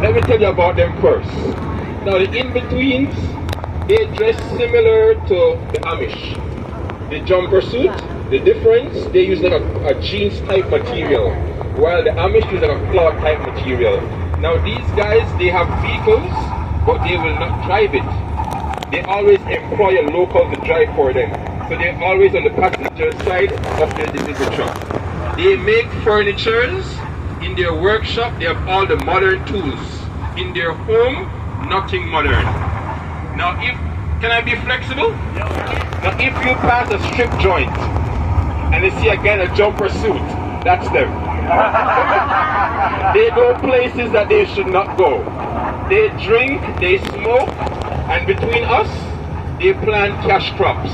Let me tell you about them first. Now the in-betweens, they dress similar to the Amish. The jumper suit, the difference, they use like a jeans type material, while the Amish use like a cloth type material. Now these guys, they have vehicles, but they will not drive it. They always employ a local to drive for them. So they're always on the passenger side of their delivery truck. They make furnitures. In their workshop, they have all the modern tools. In their home, nothing modern. Now, can I be flexible? Now, if you pass a strip joint and they see again a jumper suit, that's them. They go places that they should not go. They drink, they smoke, and between us, they plant cash crops.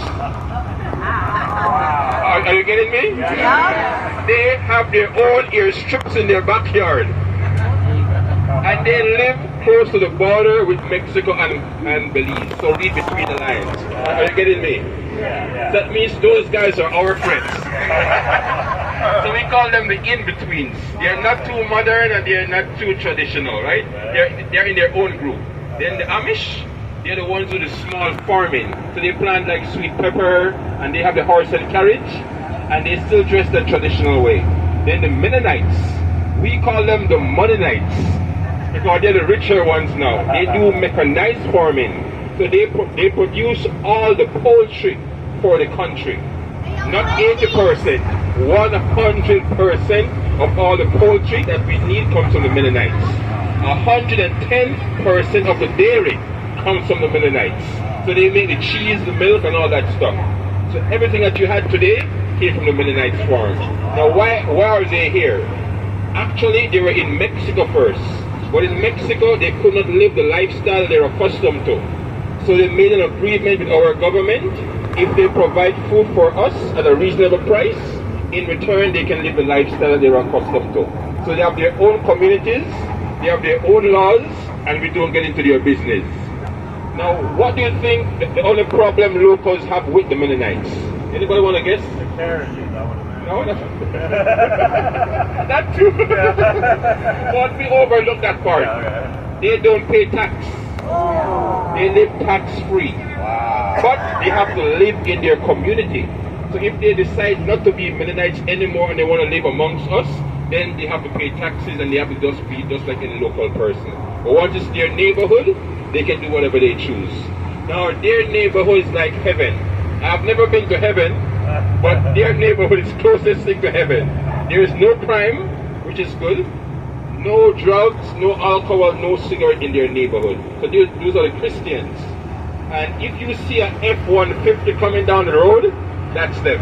Are you getting me? Yeah. They have their own airstrips in their backyard. And they live close to the border with Mexico and Belize. So read between the lines. Are you getting me? Yeah. That means those guys are our friends. So we call them the in-betweens. They're not too modern and they're not too traditional, right? They're in their own group. Then the Amish, they're the ones with the small farming. So they plant like sweet pepper and they have the horse and carriage and they still dress the traditional way. Then the Mennonites, we call them the Mennonites because they're the richer ones now. They do mechanized farming. So they produce all the poultry for the country. Not 80%, 100% of all the poultry that we need comes from the Mennonites. 110% of the dairy comes from the Mennonites. So they make the cheese, the milk, and all that stuff. So everything that you had today came from the Mennonites farm. Now why are they here? Actually, they were in Mexico first. But in Mexico, they could not live the lifestyle they're accustomed to. So they made an agreement with our government. If they provide food for us at a reasonable price, in return they can live the lifestyle they're accustomed to. So they have their own communities, they have their own laws, and we don't get into their business. Now, what do you think the only problem locals have with the Mennonites? Anybody want to guess? The carriages, I would imagine. No, that too. But we overlook that part. Yeah, okay. They don't pay tax. They live tax-free. Wow. But they have to live in their community. So if they decide not to be Mennonites anymore and they want to live amongst us, then they have to pay taxes and they have to just be just like any local person. But once it's their neighborhood, they can do whatever they choose. Now their neighborhood is like heaven. I've never been to heaven, but their neighborhood is closest thing to heaven. There is no crime, which is good. No drugs, no alcohol, no cigarette in their neighborhood. So those are the Christians. And if you see an F-150 coming down the road, that's them.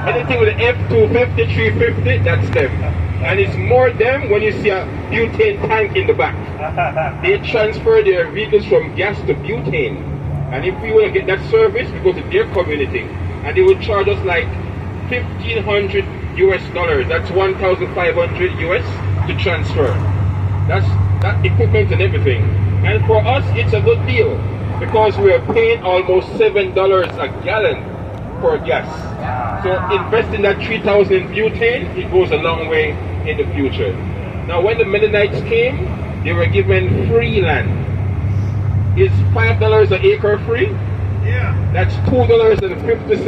Anything with an F-250, 350, that's them. And it's more them when you see a butane tank in the back. They transfer their vehicles from gas to butane. And if we want to get that service, we go to their community. And they will charge us like $1,500 US. That's 1,500 US to transfer. That's that equipment and everything. And for us, it's a good deal because we are paying almost $7 a gallon for gas. So investing that 3,000 in butane, it goes a long way in the future. Now when the Mennonites came, they were given free land. Is $5 an acre free? Yeah. That's $2.50